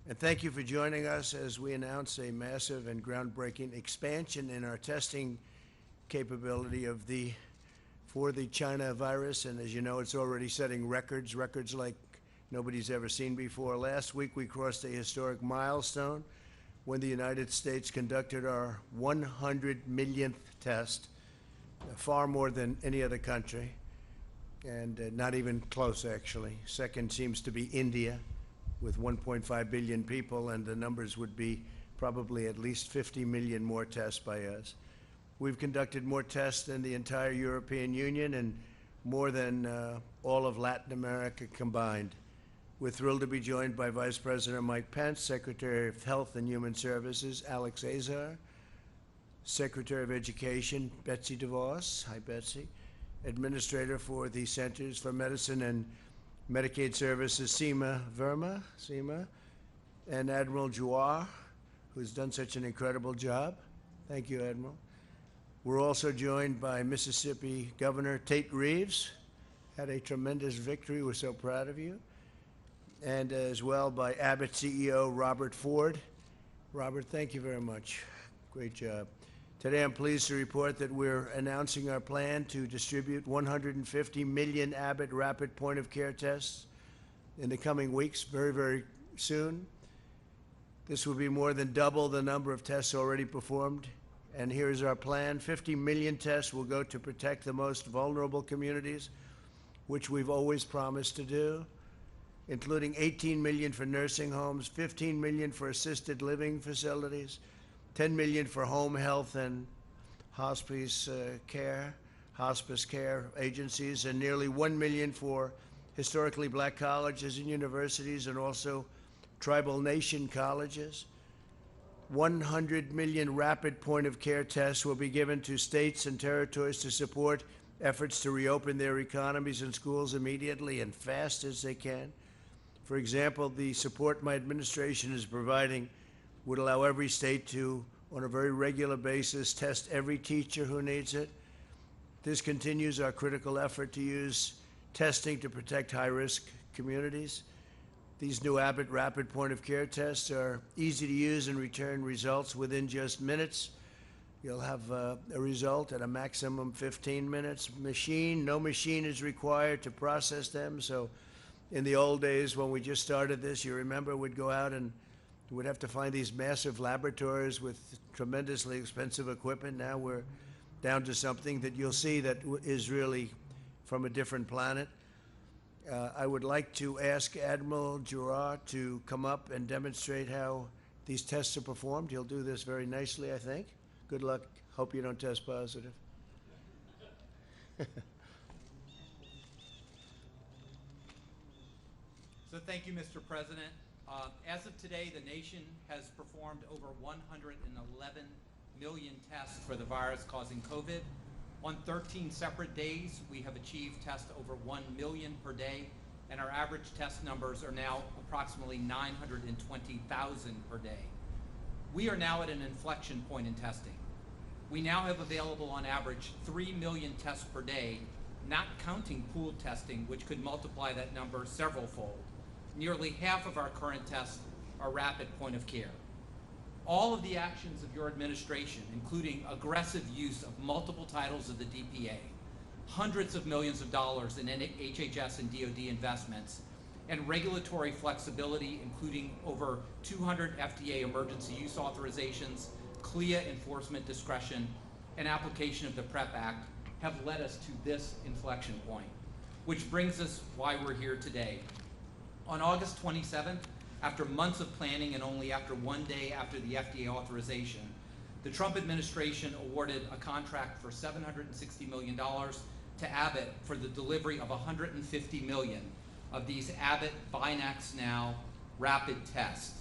And thank you for joining us as we announce a massive and groundbreaking expansion in our testing capability for the China virus. And as you know, it's already setting records like nobody's ever seen before. Last week, we crossed a historic milestone when the United States conducted our 100 millionth test, far more than any other country, and not even close, actually. Second seems to be India, with 1.5 billion people, and the numbers would be probably at least 50 million more tests by us. We've conducted more tests than the entire European Union and more than all of Latin America combined. We're thrilled to be joined by Vice President Mike Pence, Secretary of Health and Human Services Alex Azar, Secretary of Education Betsy DeVos, hi Betsy, Administrator for the Centers for Medicine and Medicaid Services Seema Verma, and Admiral Jawar, who's done such an incredible job. Thank you, Admiral. We're also joined by Mississippi Governor Tate Reeves, had a tremendous victory. We're so proud of you. And as well by Abbott CEO Robert Ford. Robert, thank you very much. Great job. Today I'm pleased to report that we're announcing our plan to distribute 150 million Abbott rapid point-of-care tests in the coming weeks, very, very soon. This will be more than double the number of tests already performed. And here's our plan. 50 million tests will go to protect the most vulnerable communities, which we've always promised to do, including 18 million for nursing homes, 15 million for assisted living facilities, 10 million for home health and hospice care agencies, and nearly 1 million for historically black colleges and universities and also tribal nation colleges. 100 million rapid point-of-care tests will be given to states and territories to support efforts to reopen their economies and schools immediately and fast as they can. For example, the support my administration is providing would allow every state to, on a very regular basis, test every teacher who needs it. This continues our critical effort to use testing to protect high-risk communities. These new Abbott rapid point-of-care tests are easy to use and return results within just minutes. You'll have a result at a maximum 15 minutes. No machine is required to process them. So in the old days when we just started this, you remember we'd go out and we'd have to find these massive laboratories with tremendously expensive equipment. Now we're down to something that you'll see that is really from a different planet. I would like to ask Admiral Jawar to come up and demonstrate how these tests are performed. He'll do this very nicely, I think. Good luck. Hope you don't test positive. So thank you, Mr. President. As of today, the nation has performed over 111 million tests for the virus causing COVID. On 13 separate days, we have achieved tests over 1 million per day, and our average test numbers are now approximately 920,000 per day. We are now at an inflection point in testing. We now have available on average 3 million tests per day, not counting pooled testing, which could multiply that number several-fold. Nearly half of our current tests are rapid point of care. All of the actions of your administration, including aggressive use of multiple titles of the DPA, hundreds of millions of dollars in HHS and DoD investments, and regulatory flexibility, including over 200 FDA emergency use authorizations, CLIA enforcement discretion, and application of the PrEP Act, have led us to this inflection point, which brings us why we're here today. On August 27th, after months of planning and only after 1 day after the FDA authorization, the Trump administration awarded a contract for $760 million to Abbott for the delivery of 150 million of these Abbott BinaxNOW rapid tests.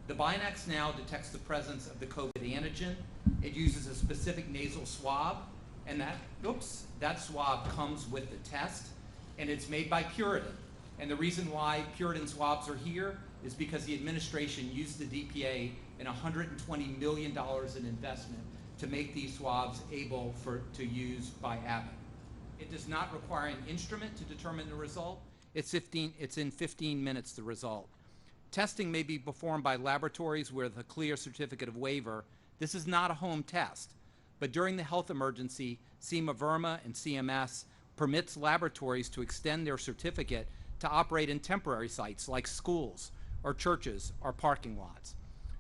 The BinaxNOW detects the presence of the COVID antigen. It uses a specific nasal swab, and that swab comes with the test, and it's made by Puritan. And the reason why Puritan swabs are here is because the administration used the DPA and $120 million in investment to make these swabs able to use by Abbott. It does not require an instrument to determine the result. It's in 15 minutes, the result. testing may be performed by laboratories with a clear certificate of waiver, this is not a home test. But during the health emergency, SEMA-VRMA and CMS permits laboratories to extend their certificate to operate in temporary sites like schools or churches or parking lots.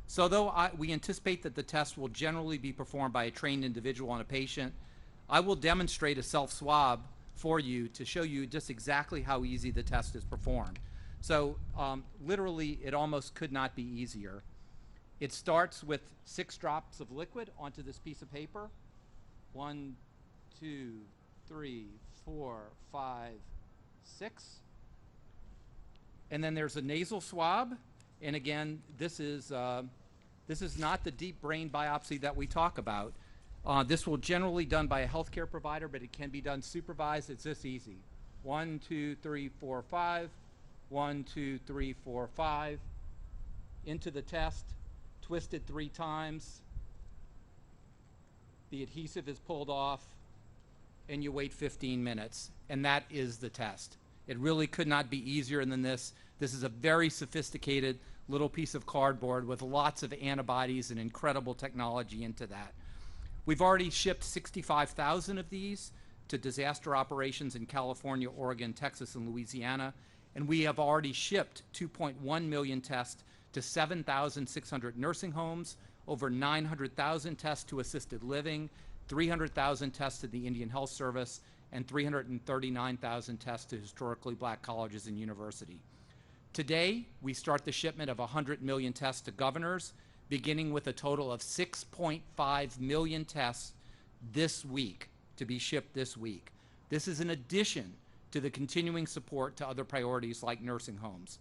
So though we anticipate that the test will generally be performed by a trained individual on a patient, I will demonstrate a self-swab for you to show you just exactly how easy the test is performed. So literally, it almost could not be easier. It starts with 6 drops of liquid onto this piece of paper. 1, 2, 3, 4, 5, 6. And then there's a nasal swab. And again, this is not the deep brain biopsy that we talk about. This will generally be done by a healthcare provider, but it can be done supervised. It's this easy. 1, 2, 3, 4, 5. 1, 2, 3, 4, 5. Into the test, twisted 3 times. The adhesive is pulled off, and you wait 15 minutes. And that is the test. It really could not be easier than this. This is a very sophisticated little piece of cardboard with lots of antibodies and incredible technology into that. We've already shipped 65,000 of these to disaster operations in California, Oregon, Texas, and Louisiana, and we have already shipped 2.1 million tests to 7,600 nursing homes, over 900,000 tests to assisted living, 300,000 tests to the Indian Health Service, and 339,000 tests to historically black colleges and universities. Today, we start the shipment of 100 million tests to governors, beginning with a total of 6.5 million tests this week to be shipped this week. This is in addition to the continuing support to other priorities like nursing homes.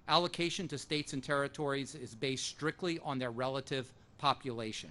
Allocation to states and territories is based strictly on their relative population.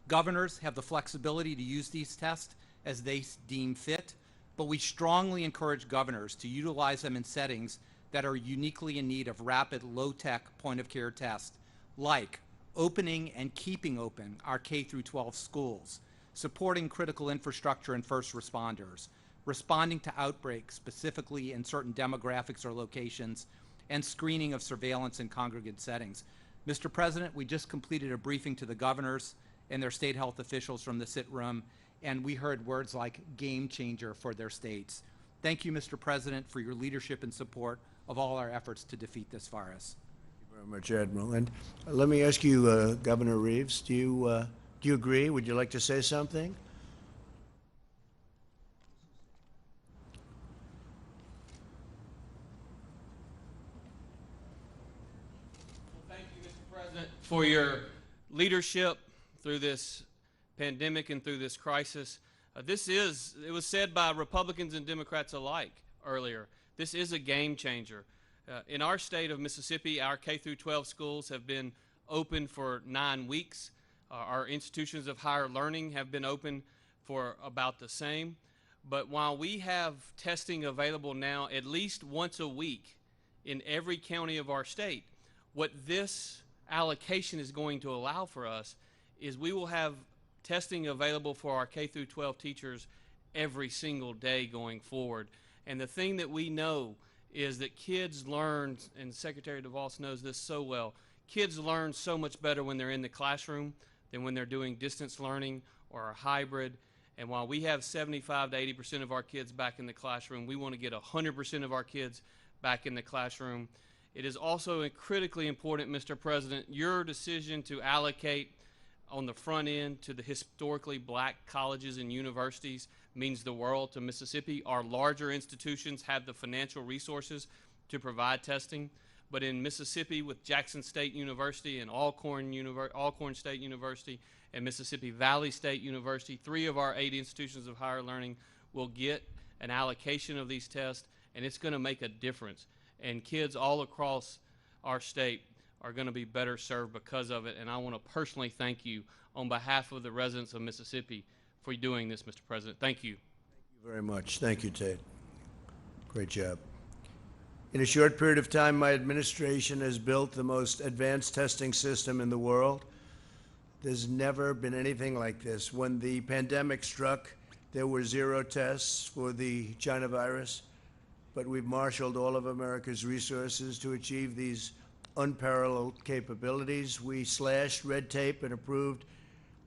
Governors have the flexibility to use these tests as they deem fit, but we strongly encourage governors to utilize them in settings that are uniquely in need of rapid, low-tech point-of-care tests, like opening and keeping open our K-12 schools, supporting critical infrastructure and first responders, responding to outbreaks specifically in certain demographics or locations, and screening of surveillance in congregate settings. Mr. President, we just completed a briefing to the governors and their state health officials from the sit room, and we heard words like game changer for their states. Thank you, Mr. President, for your leadership and support of all our efforts to defeat this virus. Thank you very much, Admiral. And let me ask you, Governor Reeves, do you agree? Would you like to say something? Well, thank you, Mr. President, for your leadership through this pandemic and through this crisis. It was said by Republicans and Democrats alike earlier, this is a game changer. In our state of Mississippi, our K-12 schools have been open for 9 weeks. Our institutions of higher learning have been open for about the same. But while we have testing available now at least once a week in every county of our state, what this allocation is going to allow for us is we will have testing available for our K-12 teachers every single day going forward. And the thing that we know is that kids learn, and Secretary DeVos knows this so well, kids learn so much better when they're in the classroom than when they're doing distance learning or a hybrid. And while we have 75 to 80% of our kids back in the classroom, we want to get 100% of our kids back in the classroom. It is also critically important, Mr. President, your decision to allocate on the front end to the historically black colleges and universities means the world to Mississippi. Our larger institutions have the financial resources to provide testing, but in Mississippi with Jackson State University and Alcorn State University and Mississippi Valley State University, 3 of our 8 institutions of higher learning will get an allocation of these tests, and it's going to make a difference. And kids all across our state are going to be better served because of it, and I want to personally thank you on behalf of the residents of Mississippi for doing this, Mr. President. Thank you. Thank you very much. Thank you, Tate. Great job. In a short period of time, my administration has built the most advanced testing system in the world. There's never been anything like this. When the pandemic struck, there were 0 tests for the China virus, but we've marshaled all of America's resources to achieve these unparalleled capabilities. We slashed red tape and approved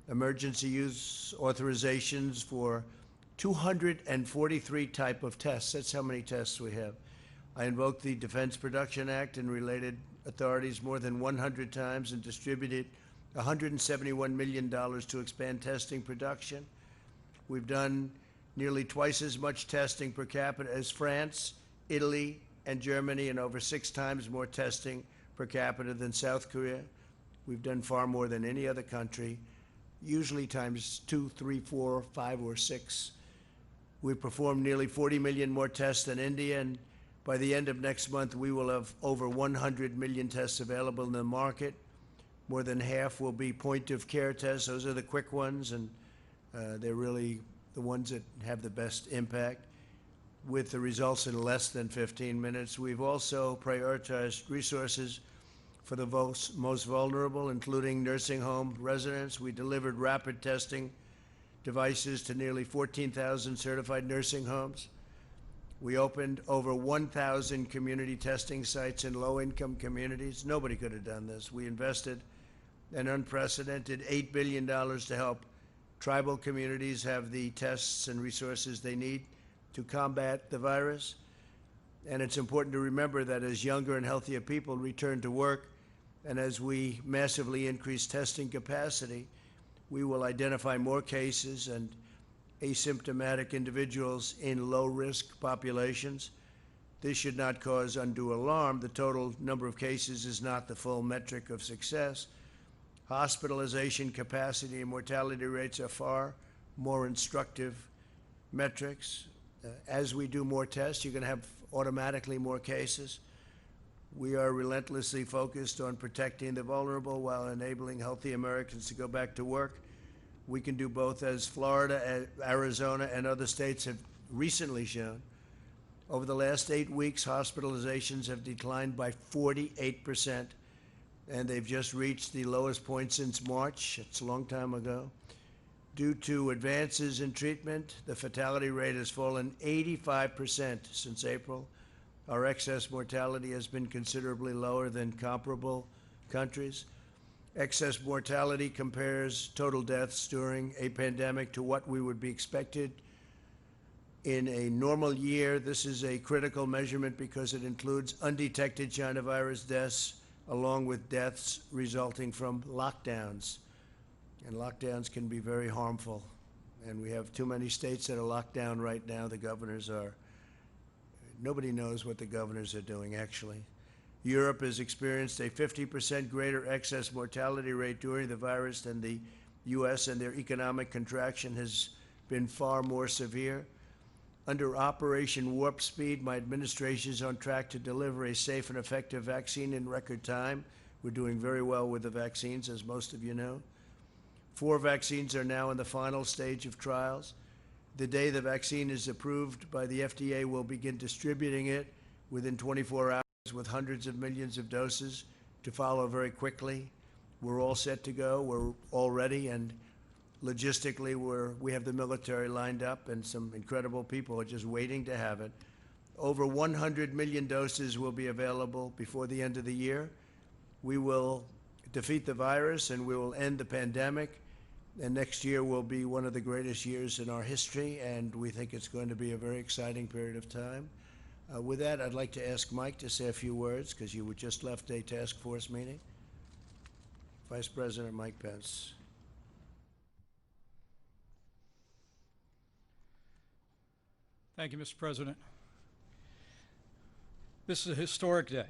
emergency use authorizations for 243 type of tests. That's how many tests we have. I invoked the Defense Production Act and related authorities more than 100 times and distributed $171 million to expand testing production. We've done nearly twice as much testing per capita as France, Italy, and Germany, and over 6 times more testing per capita than South Korea. We've done far more than any other country, usually times 2, 3, 4, 5, or 6. We've performed nearly 40 million more tests than India, and by the end of next month, we will have over 100 million tests available in the market. More than half will be point-of-care tests. Those are the quick ones, and they're really the ones that have the best impact, with the results in less than 15 minutes. We've also prioritized resources for the most vulnerable, including nursing home residents. We delivered rapid testing devices to nearly 14,000 certified nursing homes. We opened over 1,000 community testing sites in low-income communities. Nobody could have done this. We invested an unprecedented $8 billion to help tribal communities have the tests and resources they need to combat the virus. And it's important to remember that as younger and healthier people return to work, and as we massively increase testing capacity, we will identify more cases and asymptomatic individuals in low-risk populations. This should not cause undue alarm. The total number of cases is not the full metric of success. Hospitalization capacity and mortality rates are far more instructive metrics. As we do more tests, you're going to have automatically more cases. We are relentlessly focused on protecting the vulnerable while enabling healthy Americans to go back to work. We can do both, as Florida, Arizona, and other states have recently shown. Over the last 8 weeks, hospitalizations have declined by 48%, and they've just reached the lowest point since March. It's a long time ago. Due to advances in treatment, the fatality rate has fallen 85% since April. Our excess mortality has been considerably lower than comparable countries. Excess mortality compares total deaths during a pandemic to what we would be expected in a normal year. This is a critical measurement because it includes undetected China virus deaths along with deaths resulting from lockdowns. And lockdowns can be very harmful. And we have too many states that are locked down right now. The governors are, nobody knows what the governors are doing, actually. Europe has experienced a 50% greater excess mortality rate during the virus than the U.S., and their economic contraction has been far more severe. Under Operation Warp Speed, my administration is on track to deliver a safe and effective vaccine in record time. We're doing very well with the vaccines, as most of you know. 4 vaccines are now in the final stage of trials. The day the vaccine is approved by the FDA, we'll begin distributing it within 24 hours with hundreds of millions of doses to follow very quickly. We're all set to go. We're all ready, and logistically, we have the military lined up, and some incredible people are just waiting to have it. Over 100 million doses will be available before the end of the year. We will defeat the virus, and we will end the pandemic. And next year will be one of the greatest years in our history, and we think it's going to be a very exciting period of time. With that, I'd like to ask Mike to say a few words, because you just left a task force meeting. Vice President Mike Pence. Thank you, Mr. President. This is a historic day.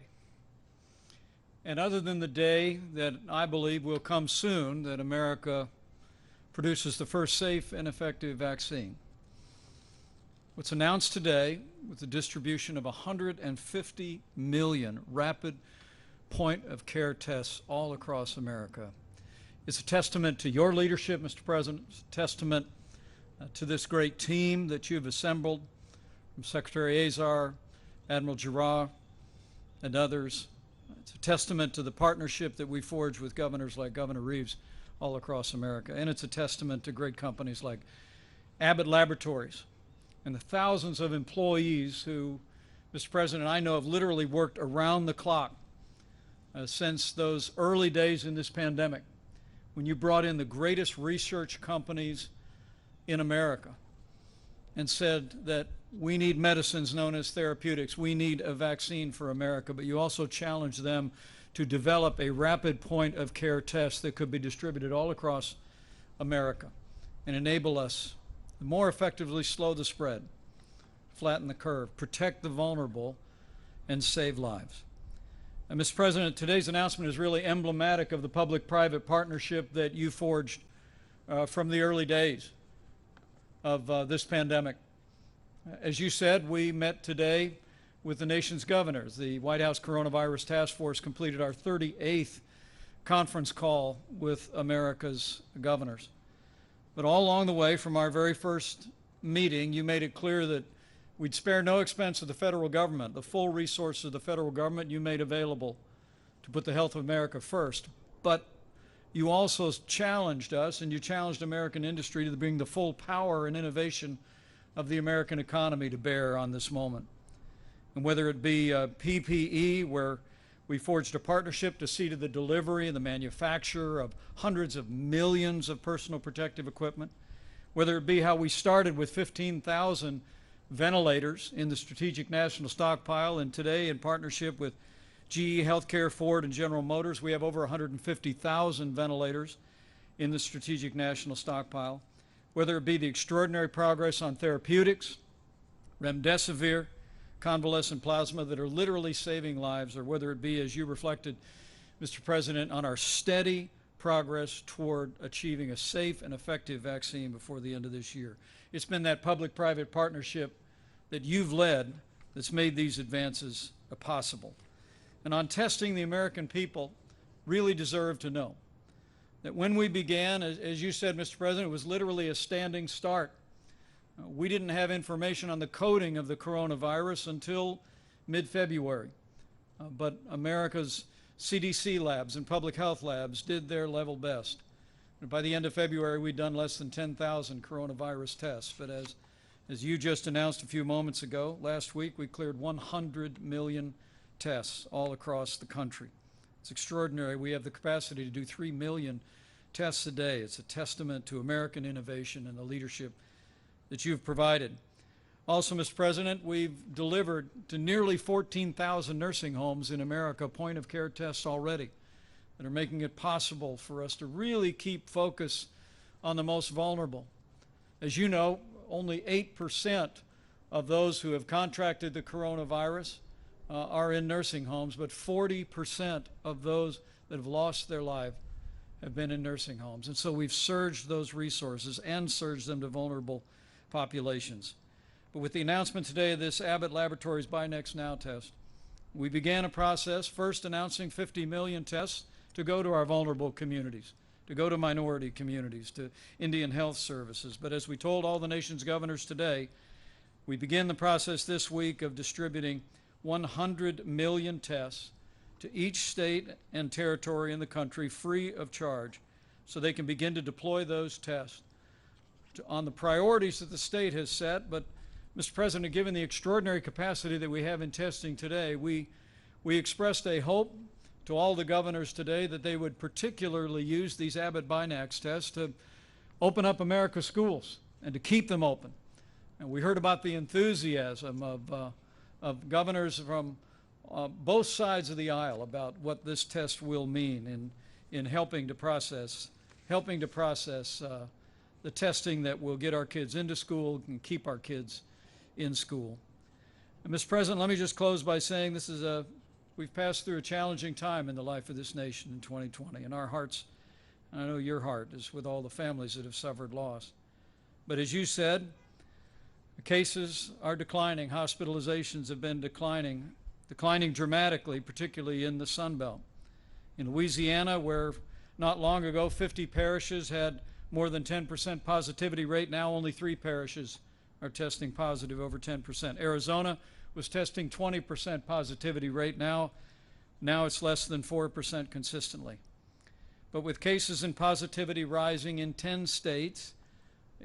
And other than the day that I believe will come soon, that America produces the first safe and effective vaccine, what's announced today with the distribution of 150 million rapid point-of-care tests all across America is a testament to your leadership, Mr. President. It's a testament to this great team that you've assembled, from Secretary Azar, Admiral Giroir, and others. It's a testament to the partnership that we forge with governors like Governor Reeves all across America. And it's a testament to great companies like Abbott Laboratories and the thousands of employees who, Mr. President, I know have literally worked around the clock since those early days in this pandemic, when you brought in the greatest research companies in America and said that we need medicines known as therapeutics, we need a vaccine for America, but you also challenged them to develop a rapid point of care test that could be distributed all across America and enable us to more effectively slow the spread, flatten the curve, protect the vulnerable, and save lives. And Mr. President, today's announcement is really emblematic of the public-private partnership that you forged from the early days of this pandemic. As you said, we met today with the nation's governors. The White House Coronavirus Task Force completed our 38th conference call with America's governors. But all along the way, from our very first meeting, you made it clear that we'd spare no expense of the federal government. The full resources of the federal government you made available to put the health of America first. But you also challenged us, and you challenged American industry to bring the full power and innovation of the American economy to bear on this moment. And whether it be PPE, where we forged a partnership to see to the delivery and the manufacture of hundreds of millions of personal protective equipment, whether it be how we started with 15,000 ventilators in the Strategic National Stockpile, and today in partnership with GE Healthcare, Ford, and General Motors, we have over 150,000 ventilators in the Strategic National Stockpile. Whether it be the extraordinary progress on therapeutics, remdesivir, convalescent plasma that are literally saving lives, or whether it be, as you reflected, Mr. President, on our steady progress toward achieving a safe and effective vaccine before the end of this year. It's been that public-private partnership that you've led that's made these advances possible. And on testing, the American people really deserve to know that when we began, as you said, Mr. President, it was literally a standing start. We didn't have information on the coding of the coronavirus until mid-February. But America's CDC labs and public health labs did their level best. And by the end of February, we'd done less than 10,000 coronavirus tests. But as you just announced a few moments ago, last week we cleared 100 million tests all across the country. It's extraordinary. We have the capacity to do 3 million tests a day. It's a testament to American innovation and the leadership that you've provided. Also, Mr. President, we've delivered to nearly 14,000 nursing homes in America point-of-care tests already that are making it possible for us to really keep focus on the most vulnerable. As you know, only 8% of those who have contracted the coronavirus are in nursing homes, but 40% of those that have lost their life have been in nursing homes. And so we've surged those resources and surged them to vulnerable populations. But with the announcement today of this Abbott Laboratories BinaxNOW test, we began a process first announcing 50 million tests to go to our vulnerable communities, to go to minority communities, to Indian Health Services. But as we told all the nation's governors today, we begin the process this week of distributing 100 million tests to each state and territory in the country free of charge, so they can begin to deploy those tests on the priorities that the state has set. But Mr. President, given the extraordinary capacity that we have in testing today, we expressed a hope to all the governors today that they would particularly use these Abbott Binax tests to open up America's schools and to keep them open. And we heard about the enthusiasm of governors from both sides of the aisle about what this test will mean in helping to process the testing that will get our kids into school and keep our kids in school. And Mr. President, let me just close by saying we've passed through a challenging time in the life of this nation in 2020, and our hearts, and I know your heart, is with all the families that have suffered loss. But as you said, the cases are declining. Hospitalizations have been declining dramatically, particularly in the Sun Belt. In Louisiana, where not long ago 50 parishes had more than 10% positivity rate, now only 3 parishes are testing positive over 10%. Arizona was testing 20% positivity rate. Now it's less than 4% consistently. But with cases and positivity rising in 10 states,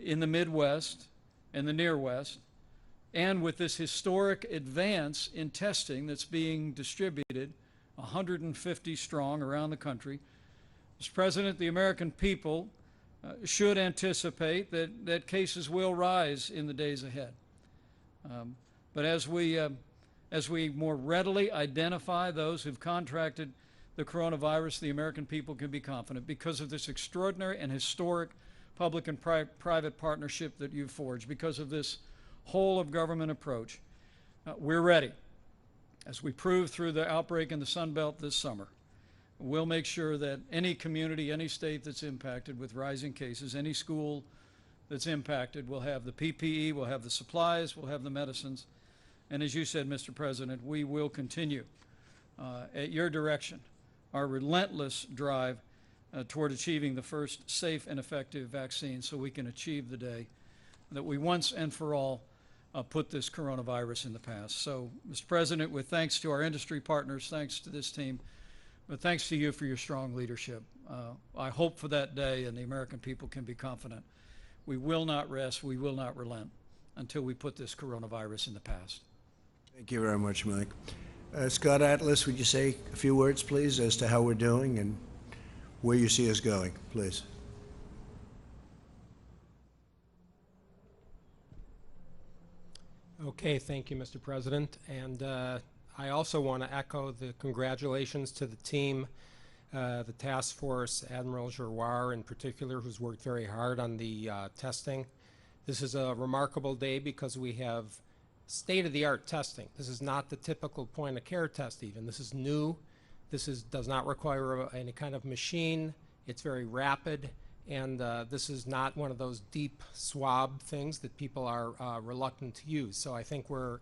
in the Midwest and the Near West, and with this historic advance in testing that's being distributed, 150 strong around the country. Mr. President, the American people should anticipate that cases will rise in the days ahead. But as we more readily identify those who've contracted the coronavirus, the American people can be confident because of this extraordinary and historic public and private partnership that you've forged, because of this whole of government approach. We're ready. As we proved through the outbreak in the Sun Belt this summer, we'll make sure that any community, any state that's impacted with rising cases, any school that's impacted will have the PPE, will have the supplies, will have the medicines. And as you said, Mr. President, we will continue at your direction our relentless drive toward achieving the first safe and effective vaccine so we can achieve the day that we once and for all put this coronavirus in the past. So, Mr. President, with thanks to our industry partners, thanks to this team, but thanks to you for your strong leadership. I hope for that day, and the American people can be confident. We will not rest, we will not relent until we put this coronavirus in the past. Thank you very much, Mike. Scott Atlas, would you say a few words, please, as to how we're doing and where you see us going, please? Okay, thank you, Mr. President. And I also want to echo the congratulations to the team, the task force, Admiral Giroir in particular, who's worked very hard on the testing. This is a remarkable day because we have state-of-the-art testing. This is not the typical point-of-care test even. This is new. This does not require any kind of machine. It's very rapid. And this is not one of those deep swab things that people are reluctant to use. So I think we're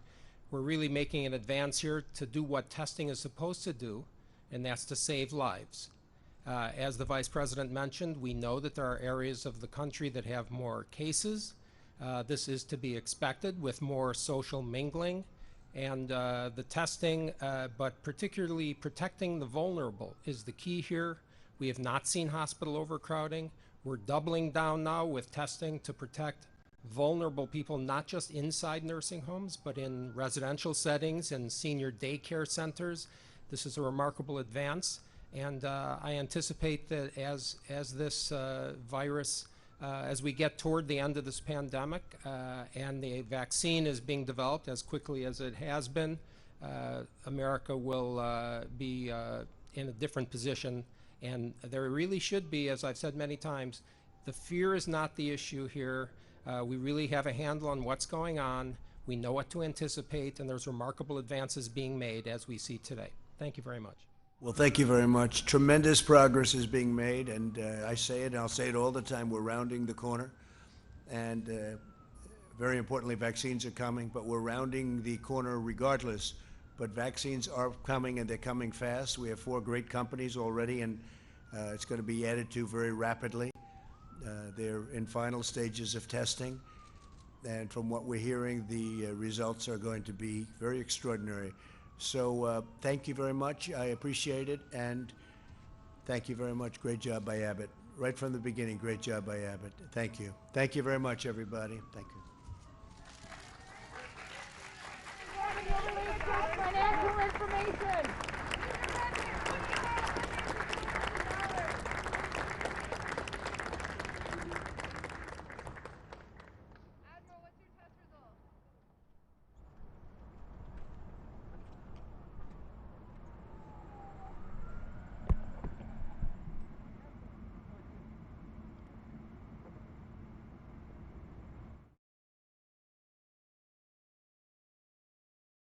really making an advance here to do what testing is supposed to do, and that's to save lives. As the Vice President mentioned, we know that there are areas of the country that have more cases. This is to be expected with more social mingling. And the testing, but particularly protecting the vulnerable, is the key here. We have not seen hospital overcrowding. We're doubling down now with testing to protect vulnerable people, not just inside nursing homes, but in residential settings and senior daycare centers. This is a remarkable advance, and I anticipate that as this virus, as we get toward the end of this pandemic and the vaccine is being developed as quickly as it has been, America will be in a different position. And there really should be, as I've said many times, the fear is not the issue here. We really have a handle on what's going on. We know what to anticipate, and there's remarkable advances being made as we see today. Thank you very much. Well, thank you very much. Tremendous progress is being made, and I say it, and I'll say it all the time, we're rounding the corner. And very importantly, vaccines are coming, but we're rounding the corner regardless. But vaccines are coming, and they're coming fast. We have 4 great companies already, and it's going to be added to very rapidly. They're in final stages of testing, and from what we're hearing, the results are going to be very extraordinary. So thank you very much. I appreciate it, and thank you very much. Great job by Abbott. Right from the beginning, great job by Abbott. Thank you. Thank you very much, everybody. Thank you.